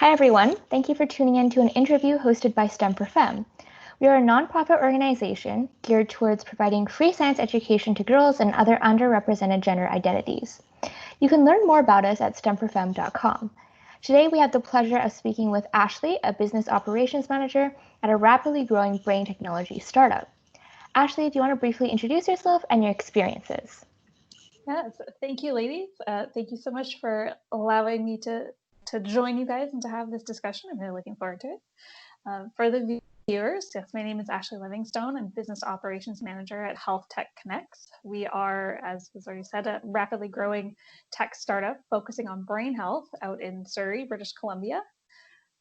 Hi, everyone. Thank you for tuning in to an interview hosted by STEM for Femme. We are a nonprofit organization geared towards providing free science education to girls and other underrepresented gender identities. You can learn more about us at stemforfemme.com. Today, we have the pleasure of speaking with Ashley, a business operations manager at a rapidly growing brain technology startup. Ashley, do you want to briefly introduce yourself and your experiences? Yes, thank you, ladies. Thank you so much for allowing me to join you guys and to have this discussion. I'm really looking forward to it. For the viewers, yes, my name is Ashley Livingstone. I'm business operations manager at HealthTech Connex. We are, as was already said, a rapidly growing tech startup focusing on brain health out in Surrey, British Columbia.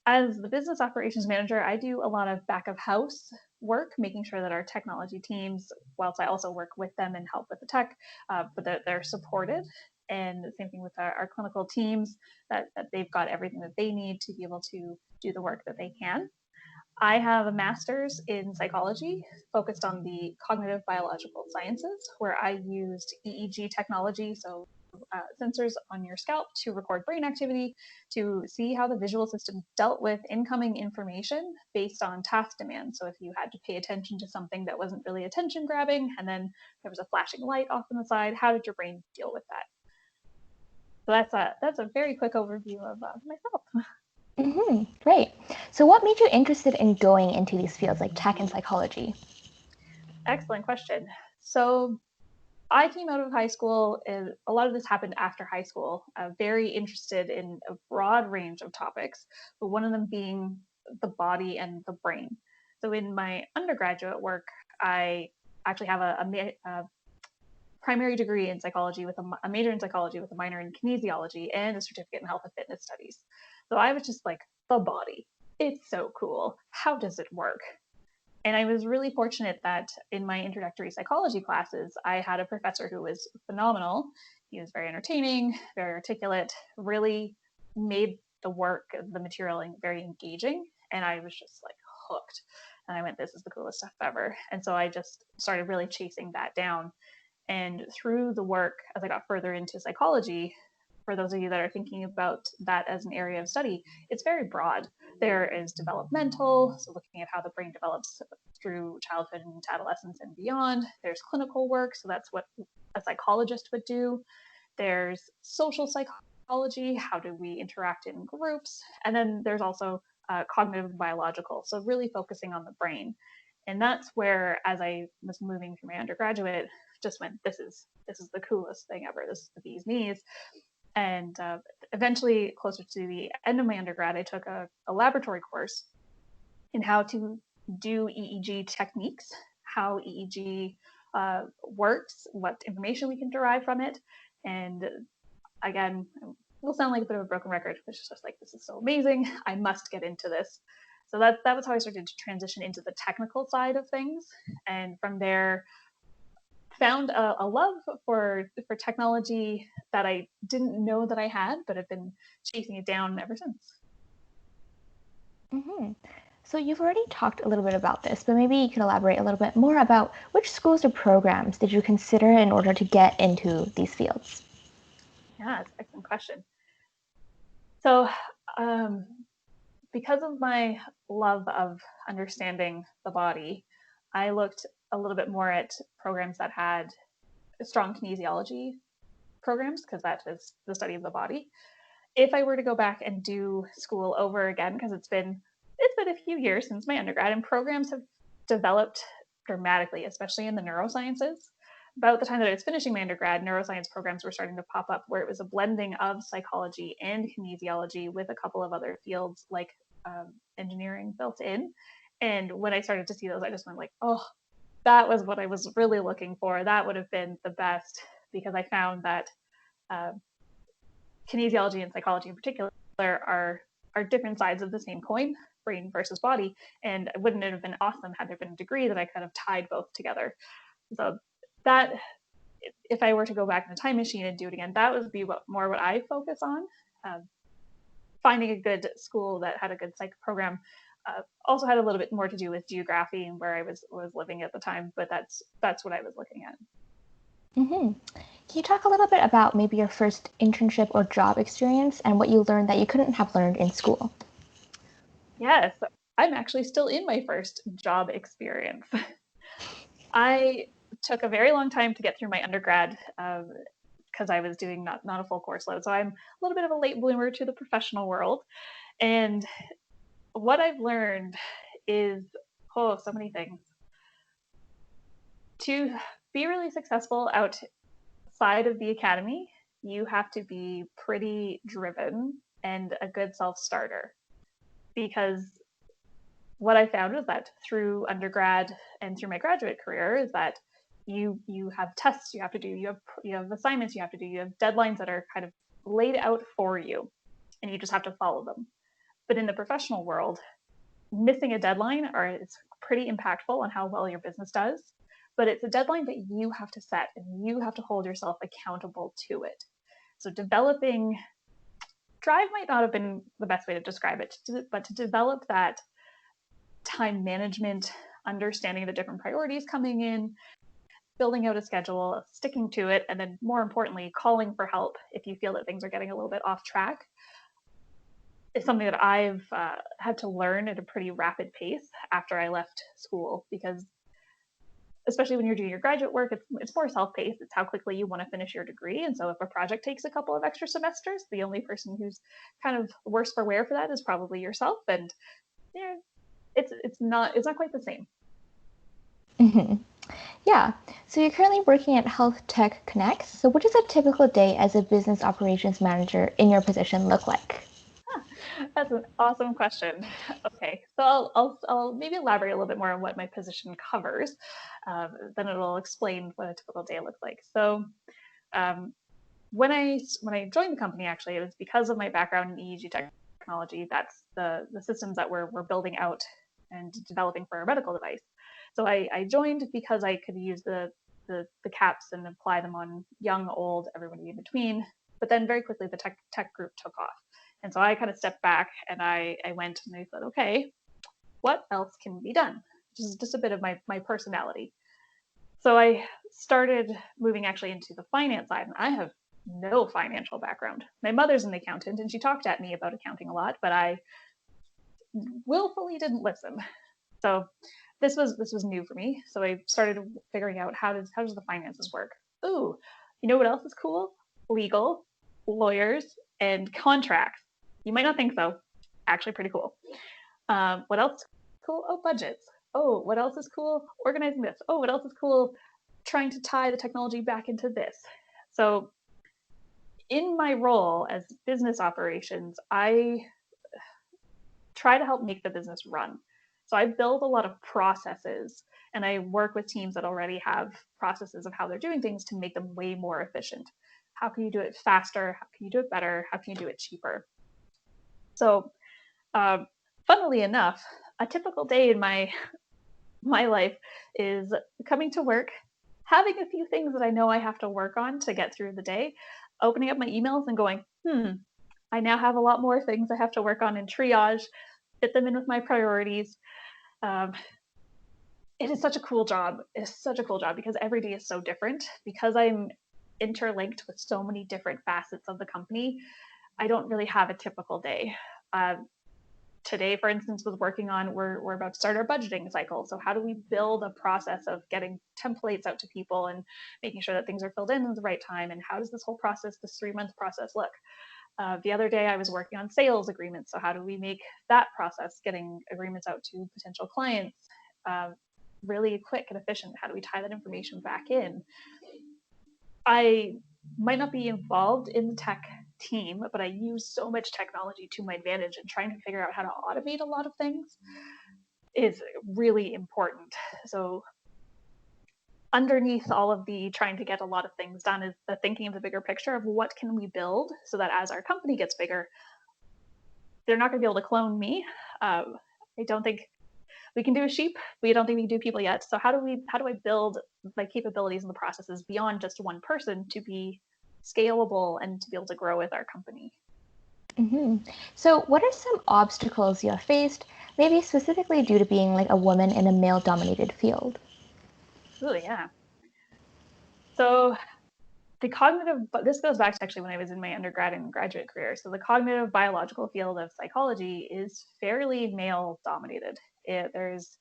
As the business operations manager, I do a lot of back of house work, making sure that our technology teams, whilst I also work with them and help with the tech, but that they're supported. And the same thing with our clinical teams, that they've got everything that they need to be able to do the work that they can. I have a master's in psychology focused on the cognitive biological sciences, where I used EEG technology, so sensors on your scalp to record brain activity to see how the visual system dealt with incoming information based on task demand. So if you had to pay attention to something that wasn't really attention grabbing, and then there was a flashing light off on the side, how did your brain deal with that? So that's a very quick overview of myself. Great. So what made you interested in going into these fields like tech and psychology? Excellent question. So I came out of high school, and a lot of this happened after high school, very interested in a broad range of topics, but one of them being the body and the brain. So in my undergraduate work, I actually have a primary degree in psychology with a major in psychology with a minor in kinesiology and a certificate in health and fitness studies. So I was just like, the body, it's so cool. How does it work? And I was really fortunate that in my introductory psychology classes, I had a professor who was phenomenal. He was very entertaining, very articulate, really made the work, the material very engaging. And I was just like hooked. And I went, this is the coolest stuff ever. And so I just started really chasing that down. And through the work, as I got further into psychology, for those of you that are thinking about that as an area of study, it's very broad. There is developmental, so looking at how the brain develops through childhood and adolescence and beyond. There's clinical work, so that's what a psychologist would do. There's social psychology, how do we interact in groups? And then there's also cognitive biological, so really focusing on the brain. And that's where, as I was moving through my undergraduate, just went, this is the coolest thing ever. This is the bee's knees. And eventually, closer to the end of my undergrad, I took a laboratory course in how to do EEG techniques, how EEG works, what information we can derive from it. And again, it will sound like a bit of a broken record, but it's just like, this is so amazing. I must get into this. So that was how I started to transition into the technical side of things. And from there, found a love for technology that I didn't know that I had, but have been chasing it down ever since. So you've already talked a little bit about this, but maybe you could elaborate a little bit more about which schools or programs did you consider in order to get into these fields? Yeah, it's an excellent question. So because of my love of understanding the body, I looked a little bit more at programs that had strong kinesiology programs, because that is the study of the body. If I were to go back and do school over again, because it's been a few years since my undergrad, and programs have developed dramatically, especially in the neurosciences. About the time that I was finishing my undergrad, neuroscience programs were starting to pop up where it was a blending of psychology and kinesiology with a couple of other fields like engineering built in. And when I started to see those, I just went like, oh, that was what I was really looking for. That would have been the best, because I found that kinesiology and psychology in particular are different sides of the same coin, brain versus body. And wouldn't it have been awesome had there been a degree that I could have tied both together? So that, if I were to go back in a time machine and do it again, that would be what I focus on. Finding a good school that had a good psych program also had a little bit more to do with geography and where I was living at the time, but that's what I was looking at. Can you talk a little bit about maybe your first internship or job experience and what you learned that you couldn't have learned in school? Yes, I'm actually still in my first job experience. I took a very long time to get through my undergrad because I was doing not a full course load. So I'm a little bit of a late bloomer to the professional world. And what I've learned is, oh, so many things. To be really successful outside of the academy, you have to be pretty driven and a good self-starter. Because what I found was that through undergrad and through my graduate career is that you have tests you have to do, you have assignments you have to do, you have deadlines that are kind of laid out for you, and you just have to follow them. But in the professional world, missing a deadline is pretty impactful on how well your business does. But it's a deadline that you have to set, and you have to hold yourself accountable to it. So developing drive might not have been the best way to describe it, but to develop that time management, understanding the different priorities coming in, building out a schedule, sticking to it, and then more importantly, calling for help if you feel that things are getting a little bit off track is something that I've had to learn at a pretty rapid pace after I left school, because especially when you're doing your graduate work, it's more self-paced. It's how quickly you want to finish your degree. And so if a project takes a couple of extra semesters, the only person who's kind of worse for wear for that is probably yourself. And yeah, it's not quite the same. Mm-hmm. Yeah. So you're currently working at HealthTech Connex. So what does a typical day as a business operations manager in your position look like? That's an awesome question. Okay, so I'll maybe elaborate a little bit more on what my position covers. Then it'll explain what a typical day looks like. So um, when I joined the company, actually, it was because of my background in EEG technology. That's the systems that we're building out and developing for our medical device. So I joined because I could use the caps and apply them on young, old, everybody in between. But then very quickly the tech group took off. And so I kind of stepped back and I went and I thought, okay, what else can be done? Which is just a bit of my personality. So I started moving actually into the finance side, and I have no financial background. My mother's an accountant, and she talked at me about accounting a lot, but I willfully didn't listen. So this was new for me. So I started figuring out how does the finances work. Ooh, you know what else is cool? Legal, lawyers, and contracts. You might not think so. Actually, pretty cool. What else is cool? Oh, budgets. Oh, what else is cool? Organizing this. Oh, what else is cool? Trying to tie the technology back into this. So in my role as business operations, I try to help make the business run. So I build a lot of processes and I work with teams that already have processes of how they're doing things to make them way more efficient. How can you do it faster? How can you do it better? How can you do it cheaper? So, funnily enough, a typical day in my life is coming to work, having a few things that I know I have to work on to get through the day, opening up my emails and going, I now have a lot more things I have to work on in triage, fit them in with my priorities. Um, it is such a cool job. It's such a cool job because every day is so different. Because I'm interlinked with so many different facets of the company, I don't really have a typical day. Today, for instance, was working on, we're about to start our budgeting cycle. So how do we build a process of getting templates out to people and making sure that things are filled in at the right time? And how does this whole process, this 3-month process look? The other day I was working on sales agreements. So how do we make that process, getting agreements out to potential clients, really quick and efficient? How do we tie that information back in? I might not be involved in the tech team, but I use so much technology to my advantage, and trying to figure out how to automate a lot of things is really important. So underneath all of the trying to get a lot of things done is the thinking of the bigger picture of what can we build so that as our company gets bigger, they're not going to be able to clone me. I don't think we can do a sheep. We don't think we can do people yet. So how do I build my capabilities and the processes beyond just one person to be scalable and to be able to grow with our company? Mm-hmm. So what are some obstacles you have faced, maybe specifically due to being like a woman in a male-dominated field? Oh yeah. So but this goes back to actually when I was in my undergrad and graduate career. So the cognitive biological field of psychology is fairly male dominated. There's,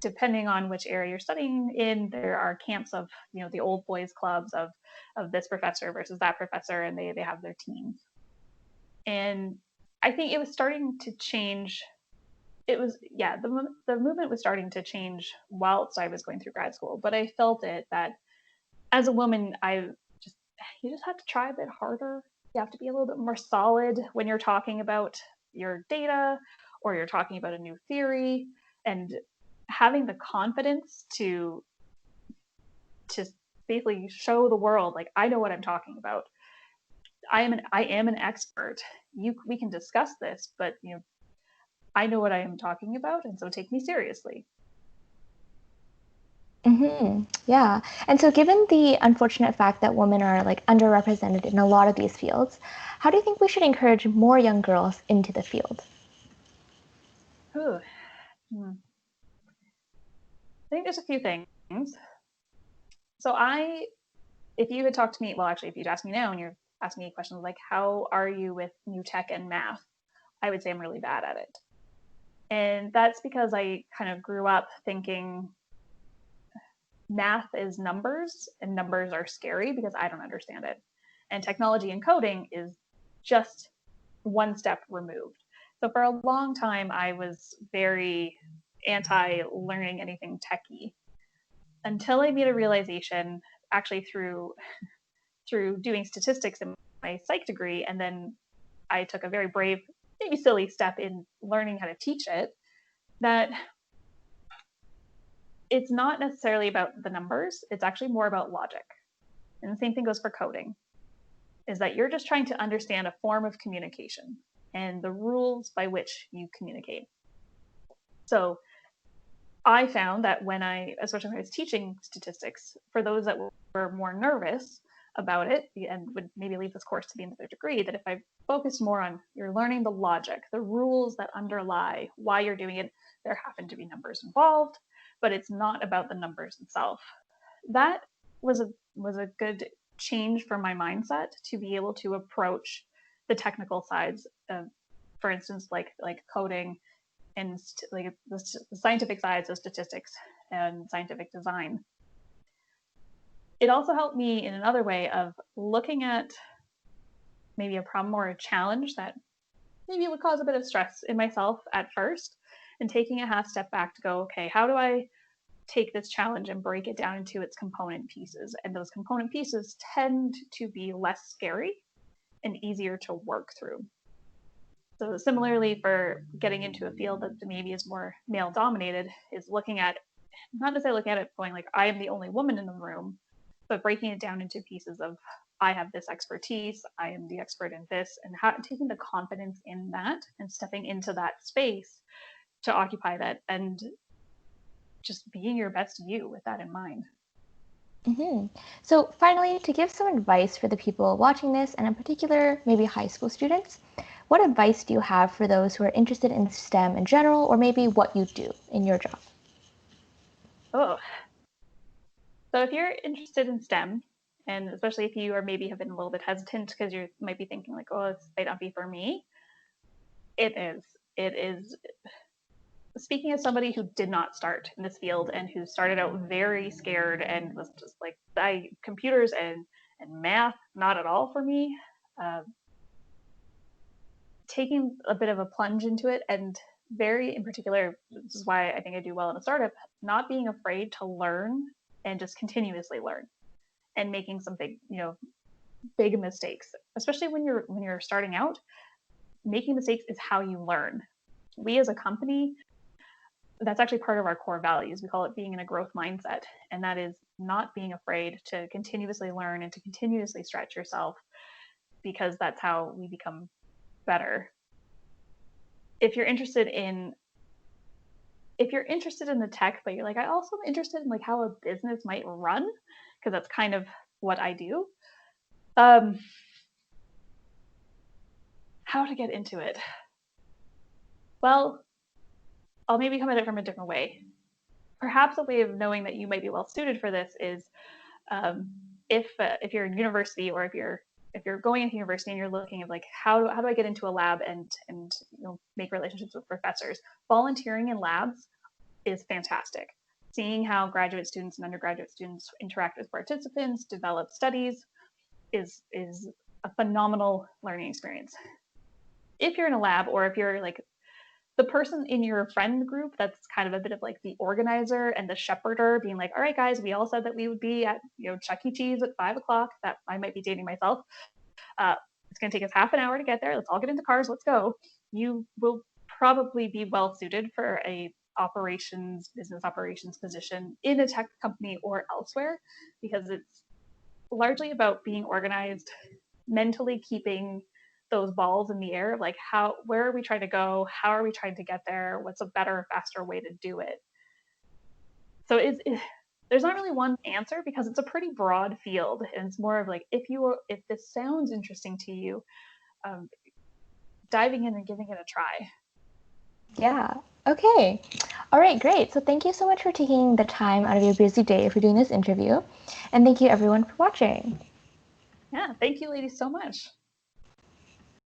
depending on which area you're studying in, there are camps of, the old boys clubs of this professor versus that professor, and they have their teams. And I think it was starting to change. The movement was starting to change whilst I was going through grad school, but I felt it that as a woman, you just have to try a bit harder. You have to be a little bit more solid when you're talking about your data or you're talking about a new theory, and having the confidence to basically show the world, like, I know what I'm talking about. I am an expert. We can discuss this, but I know what I am talking about, and so take me seriously. Yeah. And so given the unfortunate fact that women are like underrepresented in a lot of these fields, how do you think we should encourage more young girls into the field? I think there's a few things. So if you had talked to me, well, actually, if you'd asked me now and you're asking me questions like, how are you with new tech and math? I would say I'm really bad at it. And that's because I kind of grew up thinking math is numbers, and numbers are scary because I don't understand it. And technology and coding is just one step removed. So for a long time, I was very anti learning anything techie, until I made a realization, actually through doing statistics in my psych degree, and then I took a very brave, maybe silly step in learning how to teach it, that it's not necessarily about the numbers, it's actually more about logic. And the same thing goes for coding, is that you're just trying to understand a form of communication and the rules by which you communicate. So I found that especially when I was teaching statistics, for those that were more nervous about it and would maybe leave this course to the end of their degree, that if I focused more on you're learning the logic, the rules that underlie why you're doing it, there happen to be numbers involved, but it's not about the numbers itself. That was a good change for my mindset to be able to approach the technical sides of, for instance, like coding and like the scientific sides of statistics and scientific design. It also helped me in another way of looking at maybe a problem or a challenge that maybe would cause a bit of stress in myself at first, and taking a half step back to go, okay, how do I take this challenge and break it down into its component pieces? And those component pieces tend to be less scary and easier to work through. So similarly, for getting into a field that maybe is more male dominated, is not necessarily looking at it going like, I am the only woman in the room, but breaking it down into pieces of, I have this expertise, I am the expert in this, and taking the confidence in that and stepping into that space to occupy that, and just being your best you with that in mind. So finally, to give some advice for the people watching this, and in particular, maybe high school students, what advice do you have for those who are interested in STEM in general, or maybe what you do in your job? Oh, so if you're interested in STEM, and especially if you have been a little bit hesitant because you might be thinking like, oh, this might not be for me, it is. It is. Speaking as somebody who did not start in this field and who started out very scared and was just like, computers and math, not at all for me. Taking a bit of a plunge into it, and very in particular, this is why I think I do well in a startup, not being afraid to learn and just continuously learn, and making some big mistakes, especially when you're starting out. Making mistakes is how you learn. We as a company, that's actually part of our core values. We call it being in a growth mindset. And that is not being afraid to continuously learn and to continuously stretch yourself, because that's how we become better. If you're interested in the tech, but you're like, I also am interested in like how a business might run, because that's kind of what I do. How to get into it? Well, I'll maybe come at it from a different way. Perhaps a way of knowing that you might be well suited for this is if you're in university, or if you're going into university and you're looking at like how do I get into a lab and make relationships with professors, volunteering in labs is fantastic. Seeing how graduate students and undergraduate students interact with participants, develop studies, is a phenomenal learning experience. If you're in a lab, or if you're like the person in your friend group that's kind of a bit of like the organizer and the shepherder, being like, all right, guys, we all said that we would be at Chuck E. Cheese at 5:00. That I might be dating myself. It's going to take us half an hour to get there. Let's all get into cars. Let's go. You will probably be well suited for a business operations position in a tech company or elsewhere, because it's largely about being organized, mentally keeping those balls in the air, like where are we trying to go? How are we trying to get there? What's a better, faster way to do it? So there's not really one answer, because it's a pretty broad field, and it's more of like, if this sounds interesting to you, diving in and giving it a try. Yeah. Okay. All right, great. So thank you so much for taking the time out of your busy day for doing this interview. And thank you everyone for watching. Yeah, thank you ladies so much.